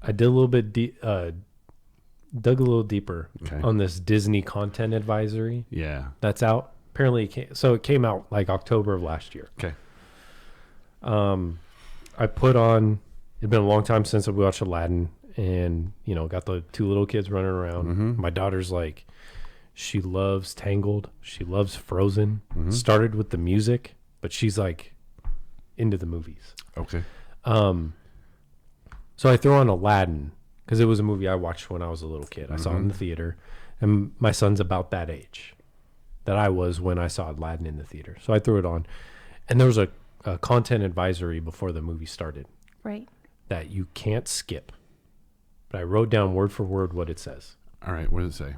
I did a little bit dug a little deeper on this Disney content advisory. Yeah. That's out. Apparently, it came out like October of last year. Okay. I put on, it'd been a long time since I watched Aladdin, and, got the two little kids running around. Mm-hmm. My daughter's like, she loves Tangled. She loves Frozen. Mm-hmm. Started with the music, but she's like into the movies. Okay. So I threw on Aladdin because it was a movie I watched when I was a little kid. I saw it in the theater, and my son's about that age that I was when I saw Aladdin in the theater. So I threw it on, and there was a content advisory before the movie started. Right. That you can't skip. But I wrote down word for word what it says. All right. What does it say?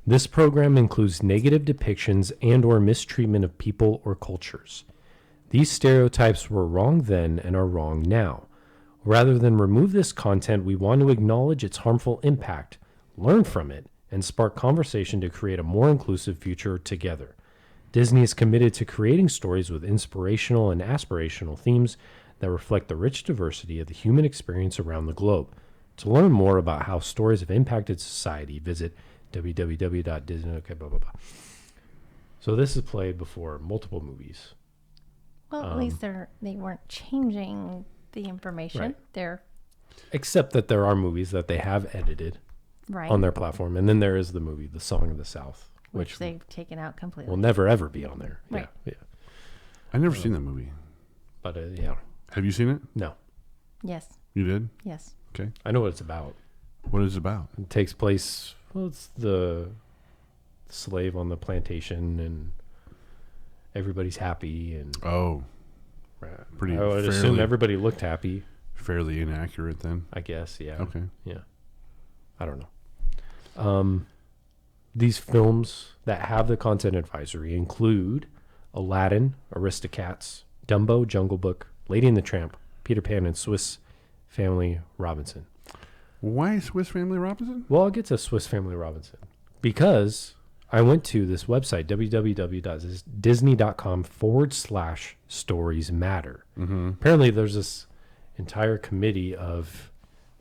This program includes negative depictions and or mistreatment of people or cultures. These stereotypes were wrong then and are wrong now. Rather than remove this content, we want to acknowledge its harmful impact, learn from it, and spark conversation to create a more inclusive future together. Disney is committed to creating stories with inspirational and aspirational themes that reflect the rich diversity of the human experience around the globe. To learn more about how stories have impacted society, visit www.disney. Okay, blah, blah, blah. So this is played before multiple movies. Well, at least they weren't changing the information. Right. They're except that there are movies that they have edited on their platform, and then there is the movie The Song of the South, which they've taken out completely. Will never ever be on there. Right. Yeah. I've never seen that movie. But yeah. Have you seen it? No. Yes. You did? Yes. Okay. I know what it's about. What is it about? It takes place. Well, it's the slave on the plantation, and everybody's happy, and pretty. I would assume everybody looked happy. Fairly inaccurate, then. I guess, yeah. Okay. Yeah. I don't know. These films that have the content advisory include Aladdin, Aristocats, Dumbo, Jungle Book, Lady and the Tramp, Peter Pan, and Swiss Family Robinson. Why Swiss Family Robinson? Well, I'll get to Swiss Family Robinson because I went to this website, www.disney.com/stories matter. Mm-hmm. Apparently, there's this entire committee of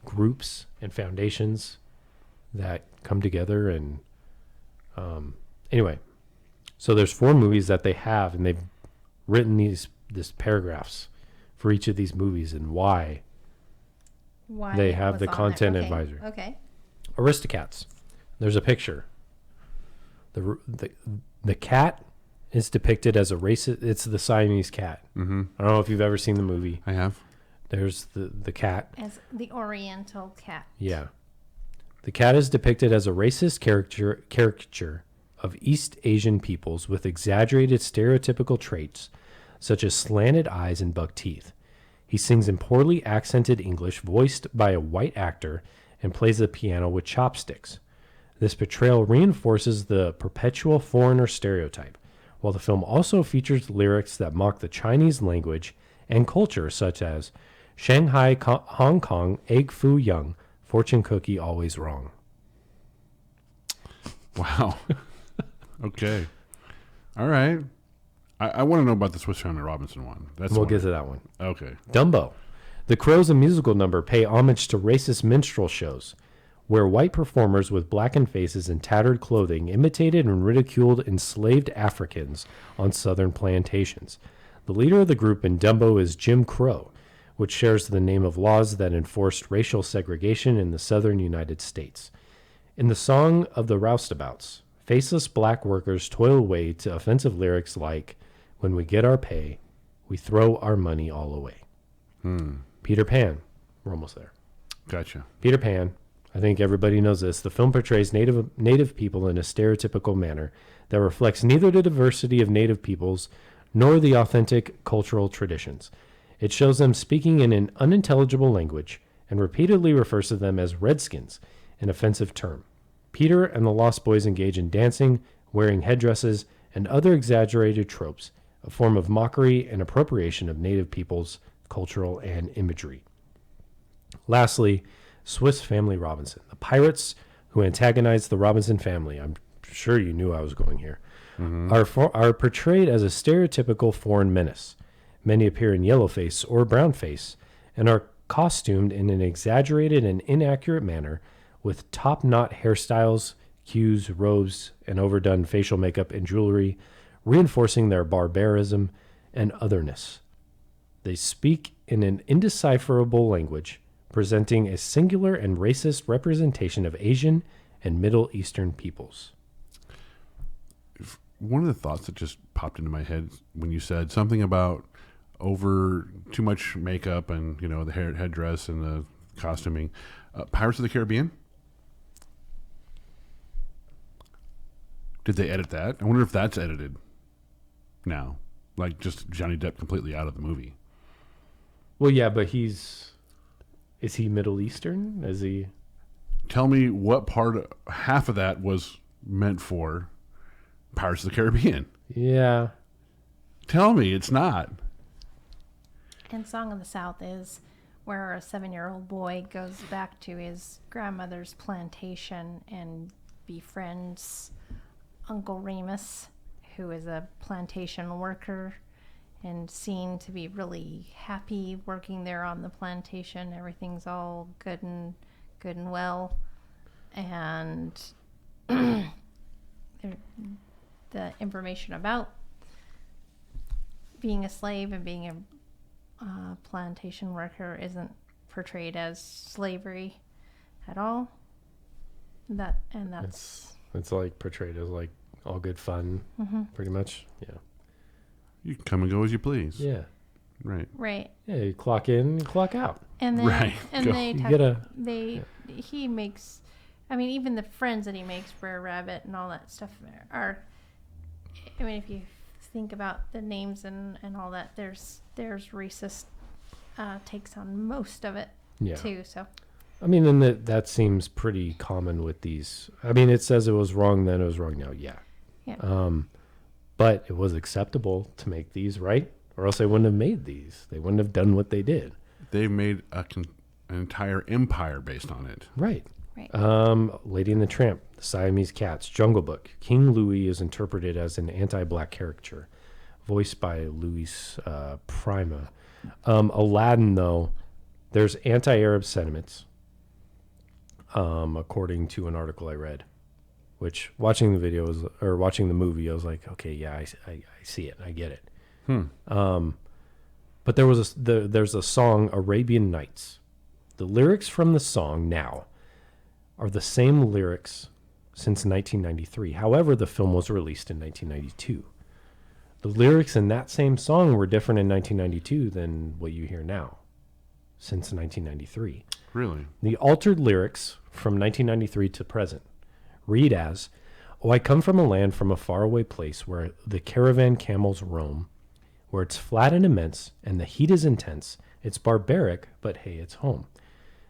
groups and foundations that come together. And anyway, so there's 4 movies that they have, and they've written these paragraphs for each of these movies and why they have the content advisory. Okay. Aristocats. There's a picture. The cat is depicted as a racist. It's the Siamese cat. Mm-hmm. I don't know if you've ever seen the movie. I have. There's the cat. As the Oriental cat. Yeah. The cat is depicted as a racist caricature of East Asian peoples with exaggerated stereotypical traits such as slanted eyes and buck teeth. He sings in poorly accented English voiced by a white actor and plays the piano with chopsticks. This portrayal reinforces the perpetual foreigner stereotype, while the film also features lyrics that mock the Chinese language and culture such as Shanghai, Hong Kong, egg foo young, fortune cookie always wrong. Wow. Okay. All right. I want to know about the Swiss Family Robinson one. We'll get to that one. Okay. Dumbo. The Crows, a musical number, pay homage to racist minstrel shows, where white performers with blackened faces and tattered clothing imitated and ridiculed enslaved Africans on southern plantations. The leader of the group in Dumbo is Jim Crow, which shares the name of laws that enforced racial segregation in the southern United States. In the Song of the Roustabouts, faceless black workers toil away to offensive lyrics like, "When we get our pay, we throw our money all away." Peter Pan. We're almost there. Gotcha. Peter Pan. I think everybody knows this. The film portrays native people in a stereotypical manner that reflects neither the diversity of native peoples nor the authentic cultural traditions. It shows them speaking in an unintelligible language and repeatedly refers to them as redskins, an offensive term. Peter and the Lost Boys engage in dancing, wearing headdresses, and other exaggerated tropes, a form of mockery and appropriation of native peoples' cultural and imagery. Lastly, Swiss Family Robinson. The pirates who antagonize the Robinson family, I'm sure you knew I was going here, are portrayed as a stereotypical foreign menace. Many appear in yellowface or brownface and are costumed in an exaggerated and inaccurate manner with top-knot hairstyles, cues, robes, and overdone facial makeup and jewelry, reinforcing their barbarism and otherness. They speak in an indecipherable language, presenting a singular and racist representation of Asian and Middle Eastern peoples. One of the thoughts that just popped into my head when you said something about over too much makeup and, you know, the headdress and the costuming. Pirates of the Caribbean? Did they edit that? I wonder if that's edited now. Like just Johnny Depp completely out of the movie. Well, yeah, but is he Middle Eastern? Is he? Tell me what half of that was meant for Pirates of the Caribbean. Yeah. Tell me it's not. And Song of the South is where a 7-year-old boy goes back to his grandmother's plantation and befriends Uncle Remus, who is a plantation worker and seen to be really happy working there on the plantation. Everything's all good and well. And the information about being a slave and being a plantation worker isn't portrayed as slavery at all. That's It's like portrayed as like all good fun, pretty much. Yeah. You can come and go as you please. Yeah. Right. right. Yeah. You clock in, you clock out. And then Right. and Go. they You talk, get a he makes, I mean, even the friends that he makes, Brer Rabbit and all that stuff are, I mean, if you think about the names and all that, there's racist takes on most of it too. So I mean, and that seems pretty common with these. I mean, it says it was wrong then, it was wrong now. Yeah. But it was acceptable to make these, right? Or else they wouldn't have made these. They wouldn't have done what they did. They've made an entire empire based on it. Right. right. Lady and the Tramp, the Siamese Cats, Jungle Book. King Louis is interpreted as an anti-black caricature, voiced by Louis Prima. Aladdin, though, there's anti-Arab sentiments, according to an article I read. Which watching the movie, I was like, okay, yeah, I see it, I get it. But there's a song, Arabian Nights. The lyrics from the song now are the same lyrics since 1993. However, the film was released in 1992. The lyrics in that same song were different in 1992 than what you hear now, since 1993. Really? The altered lyrics from 1993 to present read as, "Oh, I come from a land from a faraway place where the caravan camels roam, where it's flat and immense and the heat is intense. It's barbaric, but hey, it's home."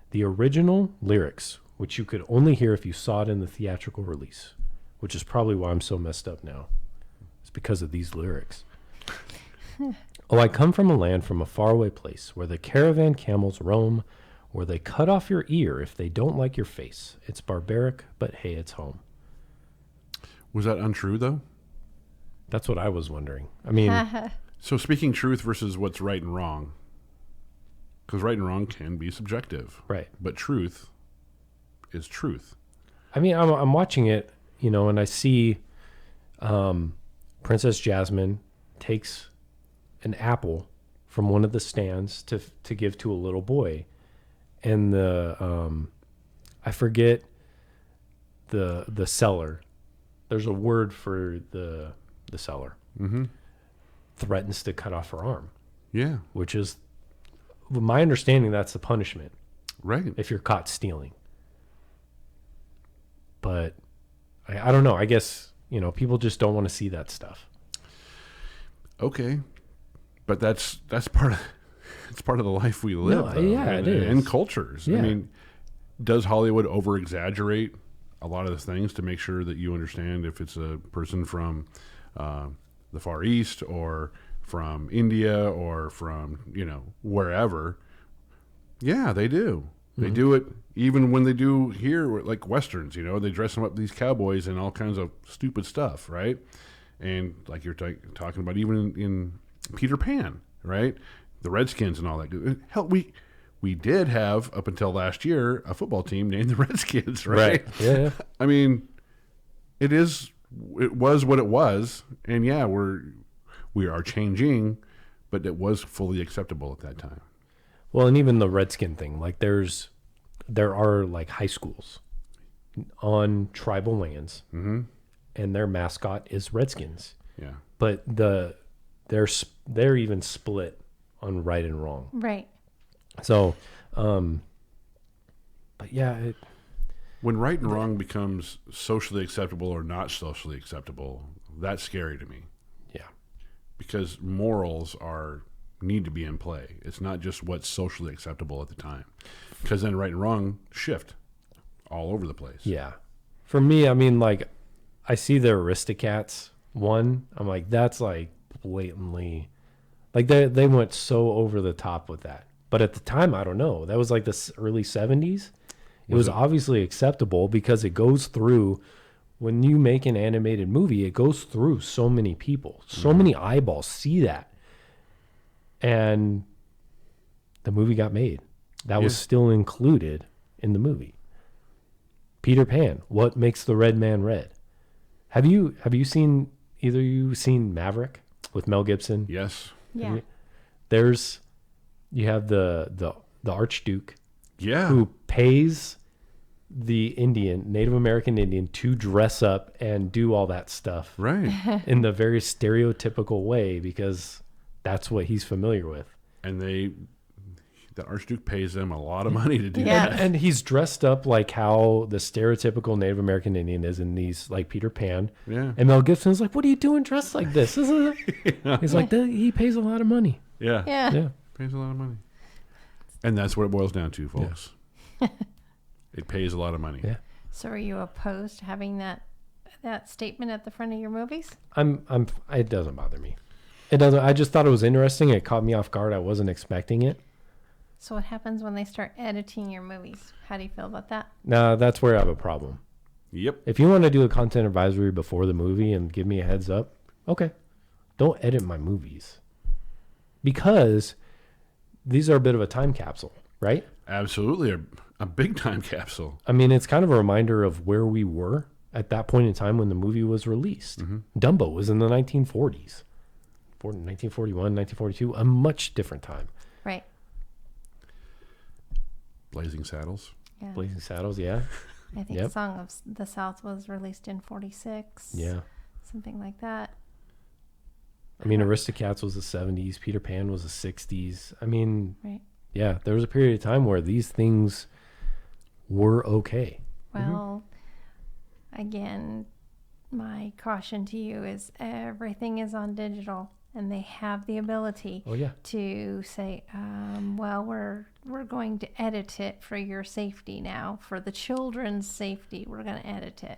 The original lyrics, which you could only hear if you saw it in the theatrical release, which is probably why I'm so messed up now, is because of these lyrics. "Oh, I come from a land from a faraway place where the caravan camels roam, where they cut off your ear if they don't like your face. It's barbaric, but hey, it's home." Was that untrue, though? That's what I was wondering. I mean, So speaking truth versus what's right and wrong. Because right and wrong can be subjective. right. But truth is truth. I mean, I'm watching it, and I see Princess Jasmine takes an apple from one of the stands to give to a little boy. And I forget the seller. There's a word for the seller. Mm-hmm. Threatens to cut off her arm, Yeah. which is, my understanding, that's the punishment Right. if you're caught stealing. But I don't know. I guess, people just don't want to see that stuff. Okay. But that's part of it's part of the life we live. No, though, yeah, and, it is. and cultures. Yeah. I mean, does Hollywood over exaggerate a lot of the things to make sure that you understand if it's a person from the Far East or from India or from wherever? Yeah, they do. They do it even when they do here, like Westerns. They dress them up, these cowboys, and all kinds of stupid stuff, right? And like you're talking about, even in Peter Pan, right? The Redskins and all that. Hell, we we did have, up until last year, a football team named the Redskins, right? Yeah. I mean, it was what it was, and yeah, we are changing, but it was fully acceptable at that time. Well, and even the Redskin thing, like there are like high schools on tribal lands, and their mascot is Redskins. Yeah. But they're even split on right and wrong. Right. So, but yeah, When right and wrong becomes socially acceptable or not socially acceptable, that's scary to me, yeah, because morals need to be in play. It's not just what's socially acceptable at the time, because then right and wrong shift all over the place. yeah. For me, I mean, like, I see the Aristocats one. I'm like, that's like blatantly, like they went so over the top with that. But at the time, I don't know. That was like the early 70s. It was obviously acceptable because it goes through, when you make an animated movie, it goes through so many people. So many eyeballs see that. And the movie got made. That was still included in the movie. Peter Pan, what makes the red man red? Have you seen, either you seen Maverick with Mel Gibson? Yes. Yeah. You have the Archduke Yeah. who pays the Native American Indian to dress up and do all that stuff Right. in the very stereotypical way because that's what he's familiar with. And the Archduke pays them a lot of money to do Yeah. that. And he's dressed up like how the stereotypical Native American Indian is in these, like Peter Pan. Yeah. And Mel Gibson's like, what are you doing dressed like this? He's like, he pays a lot of money. Yeah. Yeah. Yeah. Pays a lot of money. And that's what it boils down to, folks. It pays a lot of money. Yeah. So are you opposed to having that statement at the front of your movies? It doesn't bother me. It doesn't. I just thought it was interesting. It caught me off guard. I wasn't expecting it. So what happens when they start editing your movies? How do you feel about that? Now that's where I have a problem. Yep. If you want to do a content advisory before the movie and give me a heads up, okay. Don't edit my movies. Because these are a bit of a time capsule, right? Absolutely. A big time capsule. I mean, it's kind of a reminder of where we were at that point in time when the movie was released. Dumbo was in the 1940s. 1941, 1942, a much different time. Right. Blazing Saddles. Yeah. Blazing Saddles, yeah. I think Yep. Song of the South was released in 46. Yeah. Something like that. I mean, Aristocats was the 70s. Peter Pan was the 60s. I mean, Right. yeah, there was a period of time where these things were okay. Well, again, my caution to you is everything is on digital, and they have the ability Oh, yeah. to say, well, we're going to edit it for your safety now, for the children's safety. We're going to edit it,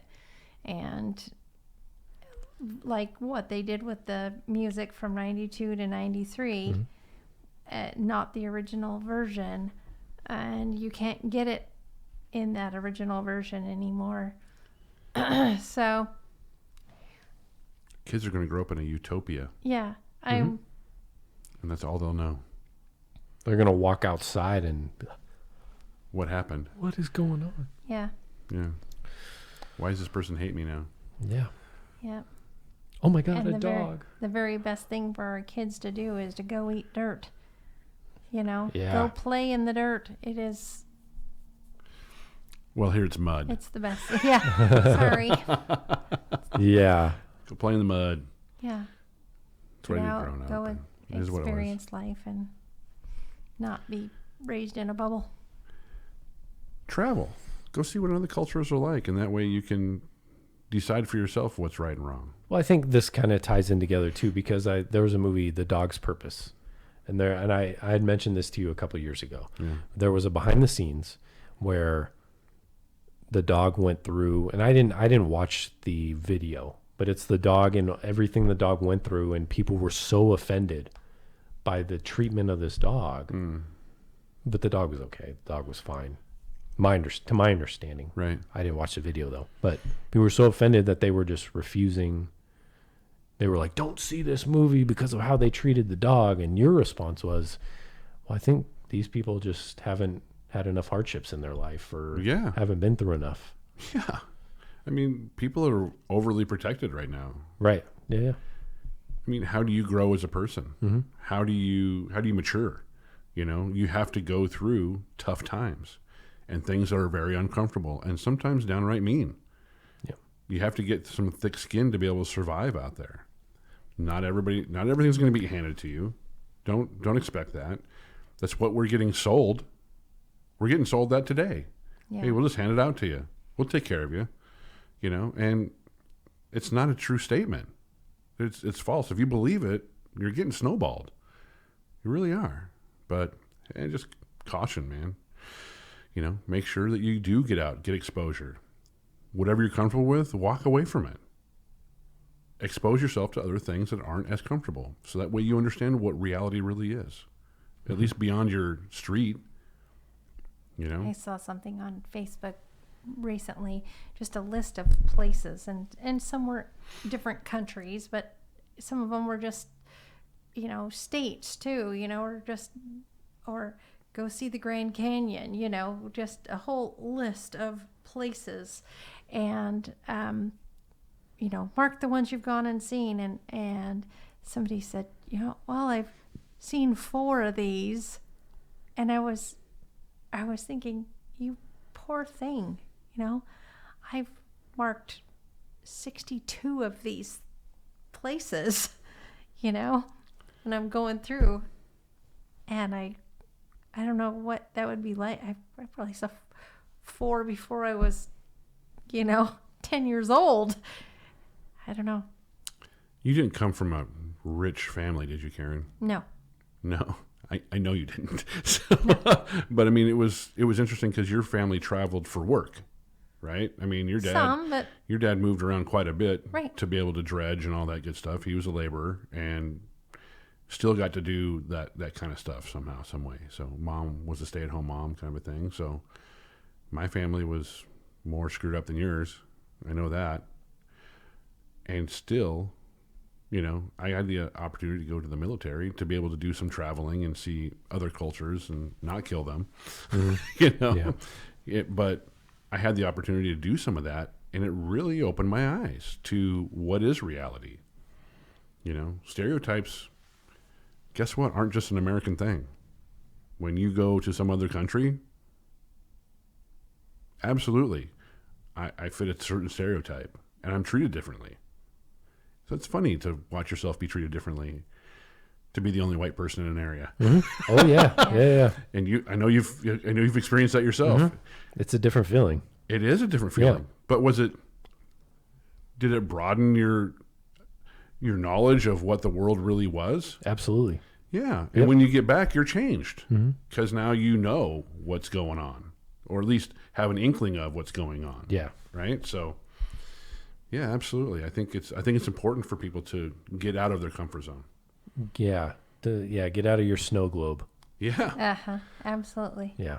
and like what they did with the music from 92 to 93, not the original version, and you can't get it in that original version anymore. So Kids are going to grow up in a utopia, yeah, and that's all they'll know. They're going to walk outside and be like, What happened? what is going on? yeah. Why does this person hate me now? Yeah. Yeah. Oh, my God, And a the dog. the very best thing for our kids to do is to go eat dirt. You know, Yeah. go play in the dirt. It is, Well, here it's mud. it's the best. Yeah. Sorry. Yeah. Go play in the mud. Yeah. That's what Get I did out, growing up. go and it is what it was. experience life and not be raised in a bubble. Travel. Go see what other cultures are like, and that way you can decide for yourself what's right and wrong. Well, I think this kind of ties in together too, because there was a movie, The Dog's Purpose, and I had mentioned this to you a couple of years ago. Yeah. There was a behind the scenes where the dog went through, and I didn't watch the video, but it's the dog and everything the dog went through, and people were so offended by the treatment of this dog. But the dog was okay. The dog was fine. To my understanding. Right. I didn't watch the video though, but people were so offended that they were just refusing. They were like, don't see this movie because of how they treated the dog. And your response was, well, I think these people just haven't had enough hardships in their life, or Yeah. haven't been through enough. Yeah. I mean, people are overly protected right now. Right. Yeah. Yeah. I mean, how do you grow as a person? Mm-hmm. How do you mature? You know, you have to go through tough times and things that are very uncomfortable and sometimes downright mean. Yeah. You have to get some thick skin to be able to survive out there. Not everything's going to be handed to you. Don't expect that. That's what we're getting sold. We're getting sold that today. Yeah. Hey, we'll just hand it out to you. We'll take care of you. You know, and it's not a true statement. It's false. If you believe it, you're getting snowballed. You really are. But just caution, man. You know, make sure that you do get out, get exposure. Whatever you're comfortable with, walk away from it. Expose yourself to other things that aren't as comfortable. So that way you understand what reality really is. At least beyond your street. You know? I saw something on Facebook recently, just a list of places, and some were different countries, but some of them were just, states too, or go see the Grand Canyon, just a whole list of places, and mark the ones you've gone and seen, and somebody said, well, I've seen 4 of these, and I was thinking, you poor thing, I've marked 62 of these places, and I'm going through, and I don't know what that would be like. I probably saw 4 before I was, 10 years old. I don't know. You didn't come from a rich family, did you, Karyn? No. No. I know you didn't. So, but I mean, it was interesting because your family traveled for work, right? I mean, your dad moved around quite a bit, right, to be able to dredge and all that good stuff. He was a laborer and still got to do that kind of stuff somehow, some way. So mom was a stay-at-home mom kind of a thing. So my family was more screwed up than yours. I know that. And still, I had the opportunity to go to the military to be able to do some traveling and see other cultures and not kill them. Mm-hmm. Yeah. But I had the opportunity to do some of that, and it really opened my eyes to what is reality. Stereotypes, guess what, aren't just an American thing. When you go to some other country, absolutely, I fit a certain stereotype, and I'm treated differently. So it's funny to watch yourself be treated differently, to be the only white person in an area. Mm-hmm. Oh yeah, yeah. And I know you've experienced that yourself. Mm-hmm. It's a different feeling. It is a different feeling. Yeah. But did it broaden your knowledge of what the world really was? Absolutely. Yeah. And when you get back, you're changed because Mm-hmm. now you know what's going on, or at least have an inkling of what's going on. Yeah. Right. So. Yeah, absolutely. I think it's important for people to get out of their comfort zone. Yeah. Get out of your snow globe. Yeah. Absolutely. Yeah.